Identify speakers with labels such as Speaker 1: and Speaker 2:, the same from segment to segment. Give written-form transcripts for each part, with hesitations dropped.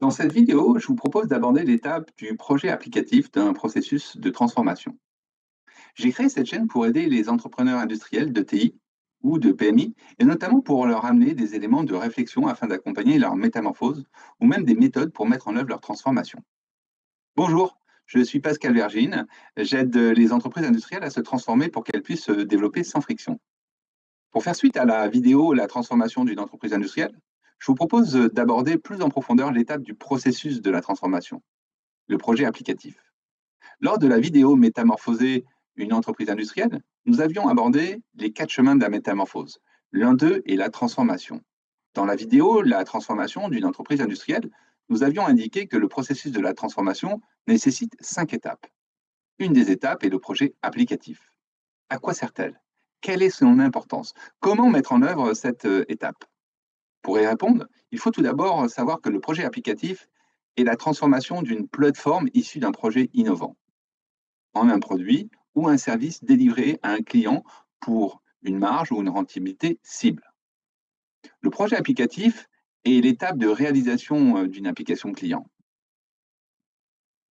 Speaker 1: Dans cette vidéo, je vous propose d'aborder l'étape du projet applicatif d'un processus de transformation. J'ai créé cette chaîne pour aider les entrepreneurs industriels de TI ou de PMI, et notamment pour leur amener des éléments de réflexion afin d'accompagner leur métamorphose ou même des méthodes pour mettre en œuvre leur transformation. Bonjour, je suis Pascal Vergine, j'aide les entreprises industrielles à se transformer pour qu'elles puissent se développer sans friction. Pour faire suite à la vidéo La transformation d'une entreprise industrielle, je vous propose d'aborder plus en profondeur l'étape du processus de la transformation, le projet applicatif. Lors de la vidéo Métamorphoser une entreprise industrielle, nous avions abordé les 4 chemins de la métamorphose. L'un d'eux est la transformation. Dans la vidéo La transformation d'une entreprise industrielle, nous avions indiqué que le processus de la transformation nécessite 5 étapes. Une des étapes est le projet applicatif. À quoi sert-elle? Quelle est son importance? Comment mettre en œuvre cette étape? Pour y répondre, il faut tout d'abord savoir que le projet applicatif est la transformation d'une plateforme issue d'un projet innovant en un produit ou un service délivré à un client pour une marge ou une rentabilité cible. Le projet applicatif est l'étape de réalisation d'une application client.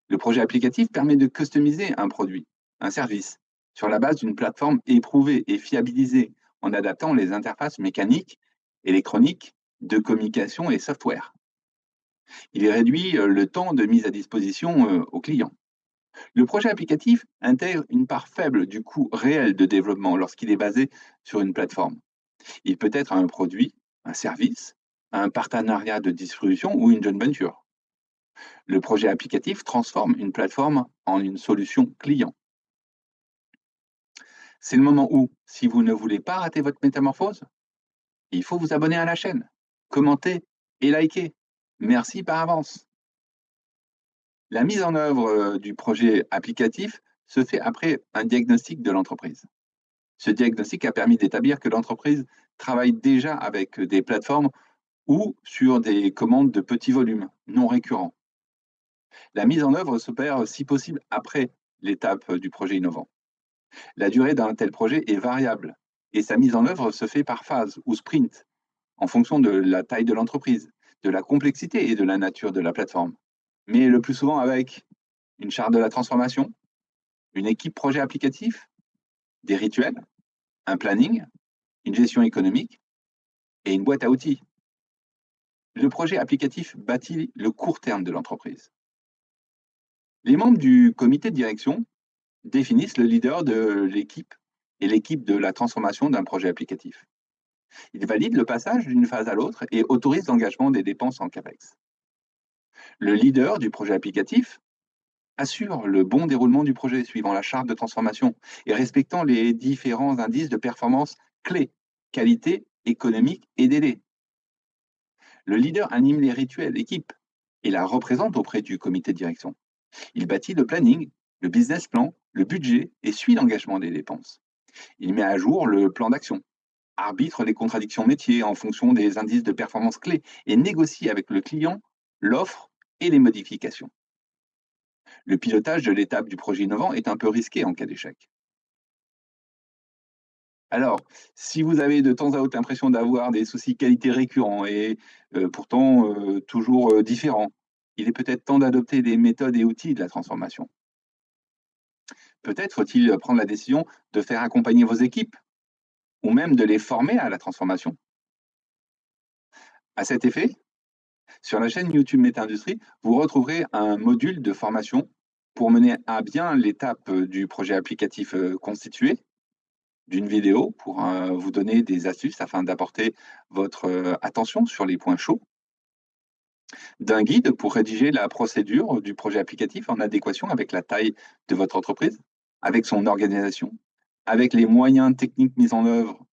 Speaker 1: Le projet applicatif permet de customiser un produit, un service, sur la base d'une plateforme éprouvée et fiabilisée en adaptant les interfaces mécaniques, électroniques, de communication et software. Il réduit le temps de mise à disposition au client. Le projet applicatif intègre une part faible du coût réel de développement lorsqu'il est basé sur une plateforme. Il peut être un produit, un service, un partenariat de distribution ou une joint venture. Le projet applicatif transforme une plateforme en une solution client. C'est le moment où, si vous ne voulez pas rater votre métamorphose, il faut vous abonner à la chaîne, commenter et liker. Merci par avance. La mise en œuvre du projet applicatif se fait après un diagnostic de l'entreprise. Ce diagnostic a permis d'établir que l'entreprise travaille déjà avec des plateformes ou sur des commandes de petits volumes, non récurrents. La mise en œuvre s'opère si possible après l'étape du projet innovant. La durée d'un tel projet est variable et sa mise en œuvre se fait par phase ou sprint en fonction de la taille de l'entreprise, de la complexité et de la nature de la plateforme. Mais le plus souvent avec une charte de la transformation, une équipe projet applicatif, des rituels, un planning, une gestion économique et une boîte à outils. Le projet applicatif bâtit le court terme de l'entreprise. Les membres du comité de direction définissent le leader de l'équipe et l'équipe de la transformation d'un projet applicatif. Ils valident le passage d'une phase à l'autre et autorisent l'engagement des dépenses en CAPEX. Le leader du projet applicatif assure le bon déroulement du projet suivant la charte de transformation et respectant les différents indices de performance clés, qualité, économique et délai. Le leader anime les rituels d'équipe et la représente auprès du comité de direction. Il bâtit le planning, le business plan, le budget et suit l'engagement des dépenses. Il met à jour le plan d'action, arbitre les contradictions métiers en fonction des indices de performance clés et négocie avec le client l'offre et les modifications. Le pilotage de l'étape du projet innovant est un peu risqué en cas d'échec. Alors, si vous avez de temps à autre l'impression d'avoir des soucis qualité récurrents et pourtant toujours différents, il est peut-être temps d'adopter des méthodes et outils de la transformation. Peut-être faut-il prendre la décision de faire accompagner vos équipes ou même de les former à la transformation. À cet effet, sur la chaîne YouTube Méta Industrie, vous retrouverez un module de formation pour mener à bien l'étape du projet applicatif constitué, d'une vidéo pour vous donner des astuces afin d'apporter votre attention sur les points chauds, d'un guide pour rédiger la procédure du projet applicatif en adéquation avec la taille de votre entreprise, avec son organisation, avec les moyens techniques mis en œuvre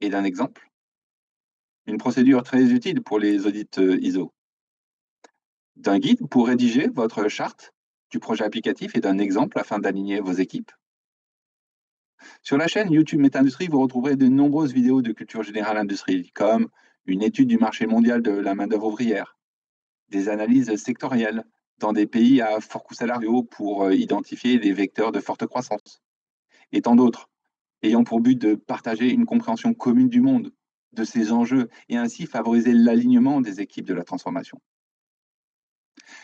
Speaker 1: et d'un exemple, une procédure très utile pour les audits ISO, d'un guide pour rédiger votre charte du projet applicatif et d'un exemple afin d'aligner vos équipes. Sur la chaîne YouTube Méta-Industrie, vous retrouverez de nombreuses vidéos de culture générale industrie, comme une étude du marché mondial de la main-d'œuvre ouvrière, des analyses sectorielles dans des pays à forts coûts salariaux pour identifier les vecteurs de forte croissance, et tant d'autres, ayant pour but de partager une compréhension commune du monde, de ses enjeux, et ainsi favoriser l'alignement des équipes de la transformation.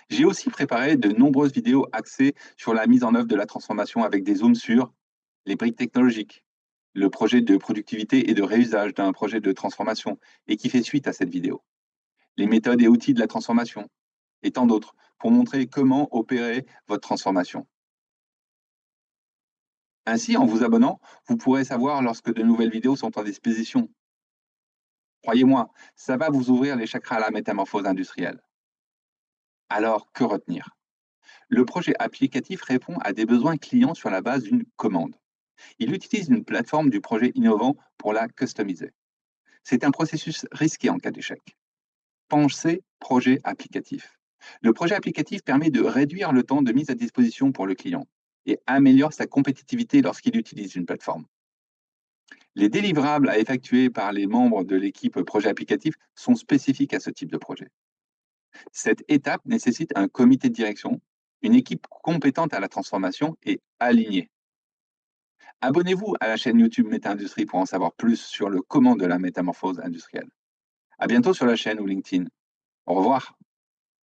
Speaker 1: J'ai aussi préparé de nombreuses vidéos axées sur la mise en œuvre de la transformation avec des zooms sur les briques technologiques, le projet de productivité et de réusage d'un projet de transformation et qui fait suite à cette vidéo, les méthodes et outils de la transformation et tant d'autres pour montrer comment opérer votre transformation. Ainsi, en vous abonnant, vous pourrez savoir lorsque de nouvelles vidéos sont en disposition. Croyez-moi, ça va vous ouvrir les chakras à la métamorphose industrielle. Alors, que retenir? Le projet applicatif répond à des besoins clients sur la base d'une commande. Il utilise une plateforme du projet innovant pour la customiser. C'est un processus risqué en cas d'échec. Pensez projet applicatif. Le projet applicatif permet de réduire le temps de mise à disposition pour le client et améliore sa compétitivité lorsqu'il utilise une plateforme. Les délivrables à effectuer par les membres de l'équipe projet applicatif sont spécifiques à ce type de projet. Cette étape nécessite un comité de direction, une équipe compétente à la transformation et alignée. Abonnez-vous à la chaîne YouTube Méta Industrie pour en savoir plus sur le comment de la métamorphose industrielle. À bientôt sur la chaîne ou LinkedIn. Au revoir.